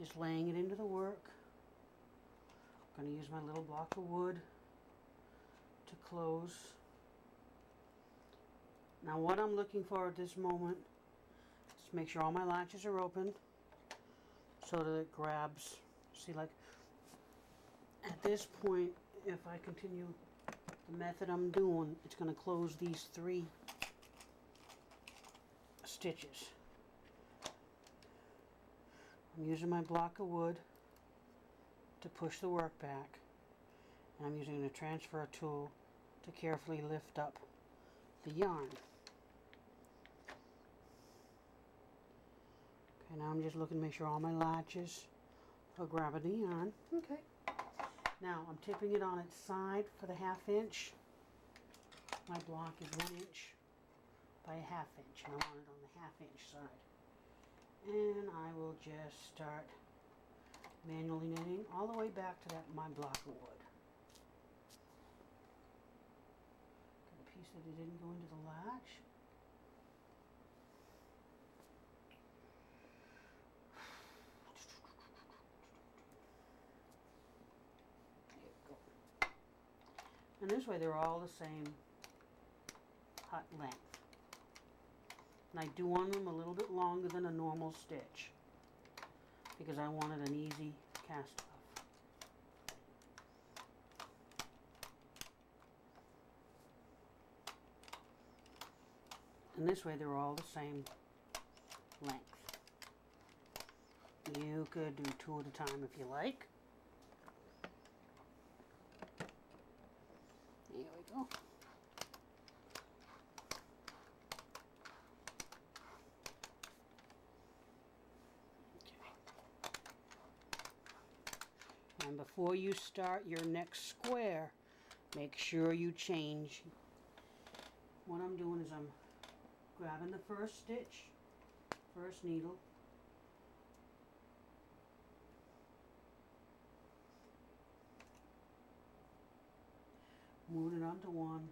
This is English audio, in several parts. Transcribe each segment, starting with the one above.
Just laying it into the work. I'm going to use my little block of wood to close. Now what I'm looking for at this moment is make sure all my latches are open so that it grabs. See, like at this point, if I continue the method I'm doing, it's going to close these 3 stitches. I'm using my block of wood to push the work back, and I'm using the transfer tool to carefully lift up the yarn. Okay, now I'm just looking to make sure all my latches are grabbing the yarn. Okay. Now I'm tipping it on its side for the 1/2 inch. My block is 1 inch by a 1/2 inch, and I want it on the 1/2 inch side. And I will just start manually knitting all the way back to my block of wood. Got a piece that it didn't go into the latch. There you go. And this way they're all the same hut length. And I do want them a little bit longer than a normal stitch because I wanted an easy cast off. And this way they're all the same length. You could do 2 at a time if you like. There we go. And before you start your next square, make sure you change. What I'm doing is I'm grabbing the first stitch, first needle, moving it onto one,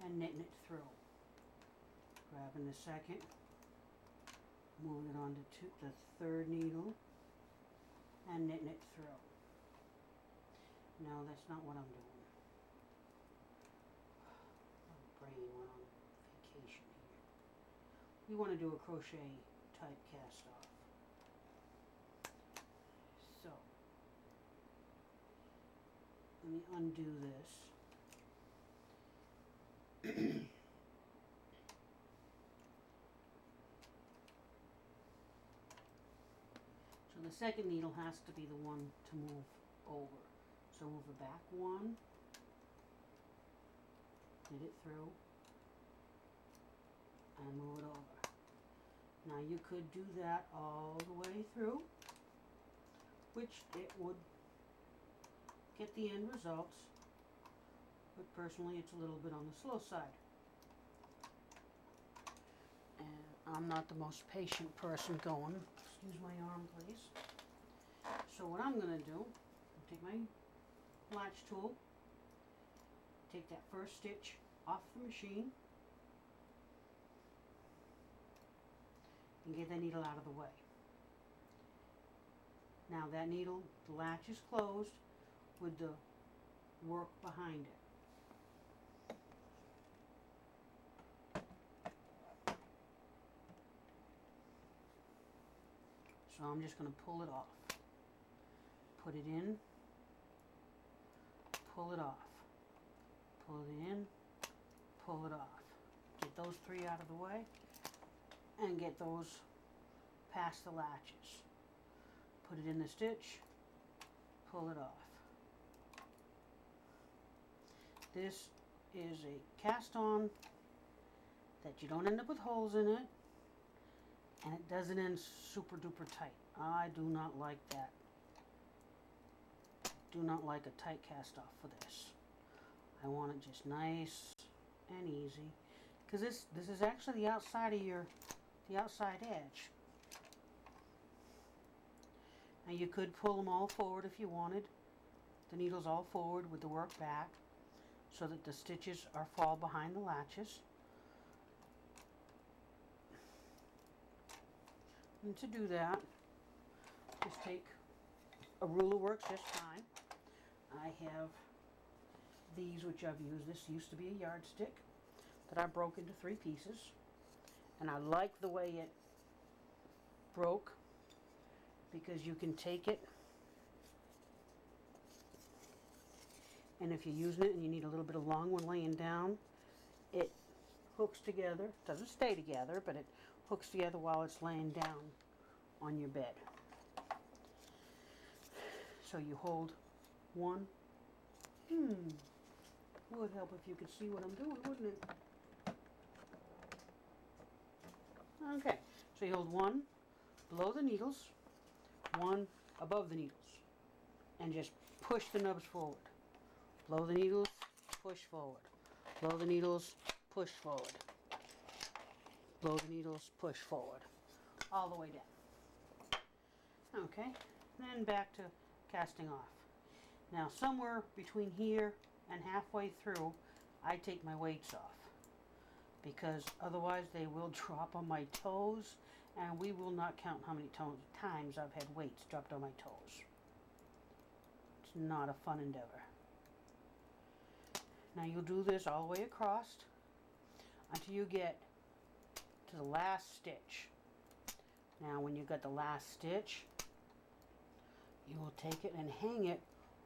and knitting it through. Grabbing the second, moving it onto the third needle, and knitting it through. No, that's not what I'm doing. My brain went on vacation here. We want to do a crochet type cast off. So, let me undo this. So the second needle has to be the one to move over. So move it back 1, knit it through, and move it over. Now you could do that all the way through, which it would get the end results, but personally it's a little bit on the slow side. And I'm not the most patient person going. Excuse my arm, please. So what I'm going to do, take my latch tool, take that first stitch off the machine, and get that needle out of the way. Now that needle, the latch is closed with the work behind it. So I'm just going to pull it off. Put it in, pull it off. Pull it in, pull it off. Get those 3 out of the way and get those past the latches. Put it in the stitch, pull it off. This is a cast on that you don't end up with holes in it, and it doesn't end super duper tight. I do not like that. Do not like a tight cast off for this. I want it just nice and easy, because this is actually the outside of the outside edge. Now you could pull them all forward if you wanted. The needles all forward with the work back, so that the stitches fall behind the latches. And to do that, Just take a ruler, works just fine. I have these, which I've used. This used to be a yardstick that I broke into 3 pieces, and I like the way it broke because you can take it, and if you're using it and you need a little bit of long one laying down, it hooks together. It doesn't stay together, but it hooks together while it's laying down on your bed. So you hold one. Would help if you could see what I'm doing, wouldn't it? Okay, so you hold one below the needles, one above the needles, and just push the nubs forward. Blow the needles, push forward. Blow the needles, push forward. Blow the needles, push forward. All the way down. Okay, then back to casting off. Now somewhere between here and halfway through, I take my weights off, because otherwise they will drop on my toes, and we will not count how many times I've had weights dropped on my toes. It's not a fun endeavor. Now you'll do this all the way across until you get to the last stitch. Now when you've got the last stitch, you will take it and hang it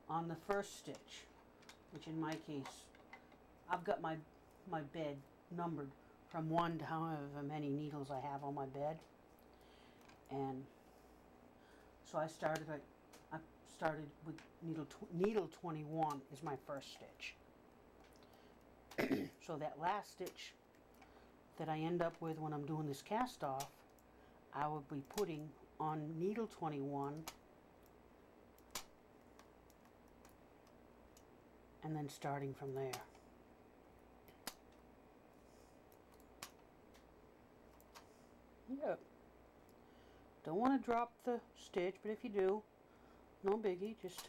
on the first stitch, which in my case, I've got my bed numbered from 1 to however many needles I have on my bed. And so I started with needle 21 is my first stitch. So that last stitch that I end up with when I'm doing this cast off, I will be putting on needle 21 and then starting from there. Yep. Don't want to drop the stitch, but if you do, no biggie. Just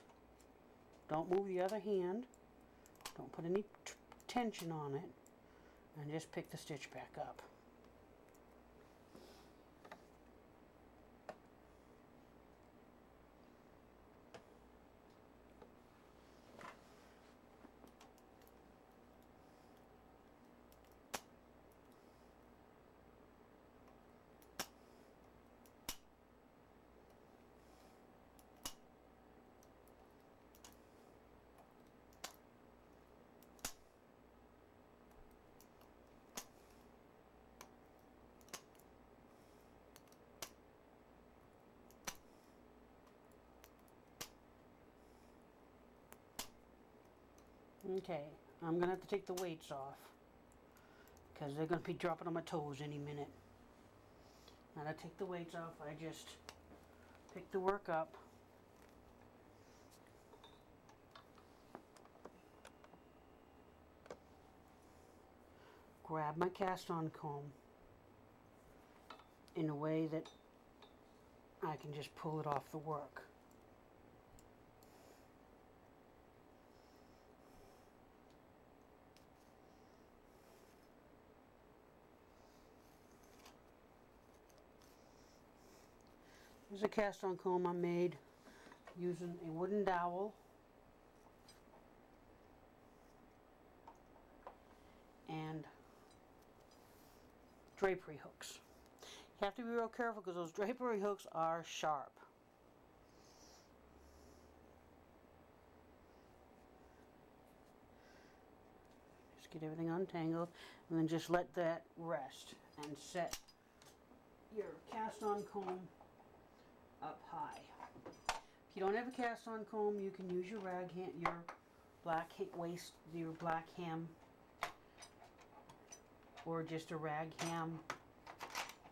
don't move the other hand. Don't put any tension on it, and just pick the stitch back up. Okay, I'm going to have to take the weights off because they're going to be dropping on my toes any minute. Now to take the weights off, I just pick the work up, grab my cast-on comb in a way that I can just pull it off the work. Here's a cast-on comb I made using a wooden dowel and drapery hooks. You have to be real careful because those drapery hooks are sharp. Just get everything untangled and then just let that rest and set your cast-on comb up high. If you don't have a cast-on comb, you can use your rag ham, your black hem, or just a rag ham.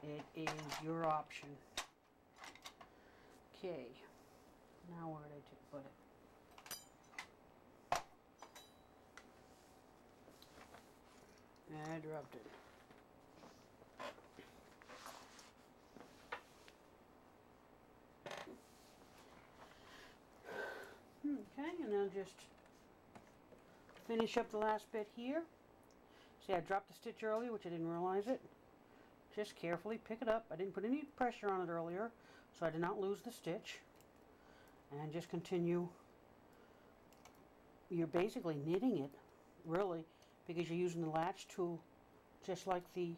It is your option. Okay, now where did I put it? I dropped it. Okay, and I'll just finish up the last bit here. See, I dropped the stitch earlier, which I didn't realize it. Just carefully pick it up. I didn't put any pressure on it earlier, so I did not lose the stitch. and just continue. You're basically knitting it, really, because you're using the latch tool just like the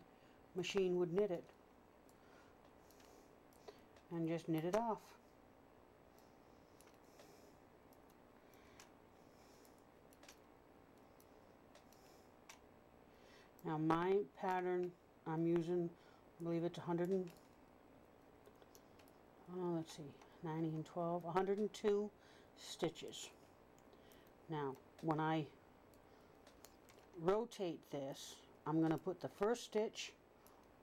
machine would knit it. And just knit it off. Now my pattern I'm using, I believe it's 100 and, let's see, 90 and 12, 102 stitches. Now when I rotate this, I'm going to put the first stitch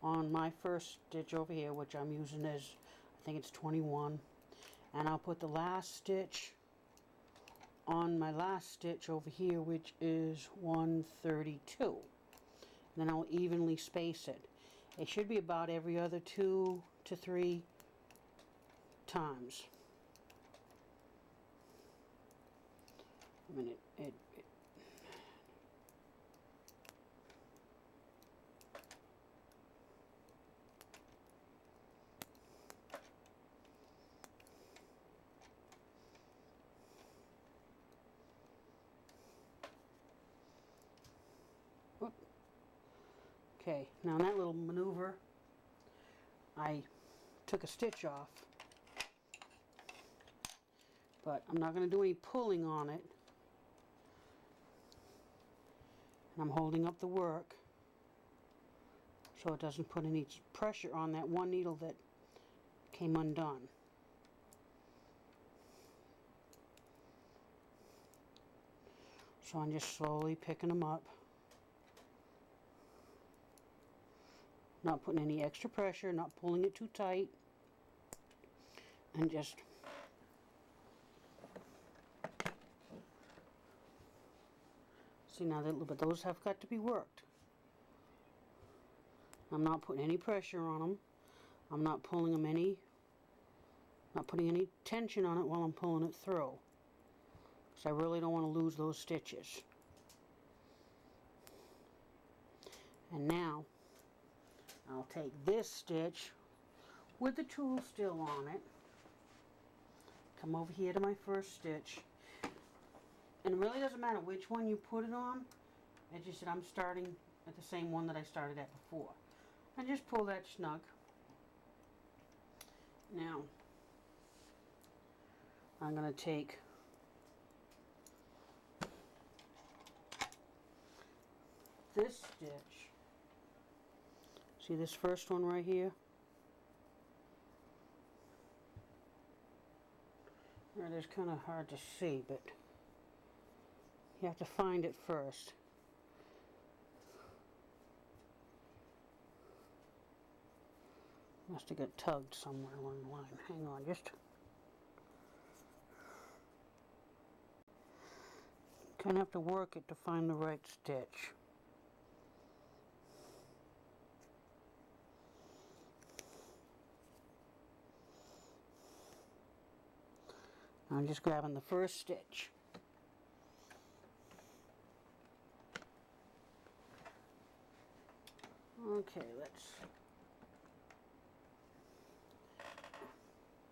on my first stitch over here, which I'm using as, I think it's 21, and I'll put the last stitch on my last stitch over here, which is 132. Then I'll evenly space it. It should be about every other 2 to 3 times. I mean, it Okay, now in that little maneuver, I took a stitch off, but I'm not going to do any pulling on it. And I'm holding up the work so it doesn't put any pressure on that one needle that came undone. So I'm just slowly picking them up. Not putting any extra pressure, not pulling it too tight, and just see now that, but those have got to be worked. I'm not putting any pressure on them. I'm not pulling them not putting any tension on it while I'm pulling it through, because I really don't want to lose those stitches. And now I'll take this stitch with the tool still on it, come over here to my first stitch, and it really doesn't matter which one you put it on. It's just that I'm starting at the same one that I started at before, and just pull that snug. Now I'm going to take this stitch. See this first one right here? It is kind of hard to see, but you have to find it first. Must have got tugged somewhere along the line. Hang on, just kind of have to work it to find the right stitch. I'm just grabbing the first stitch. Okay, let's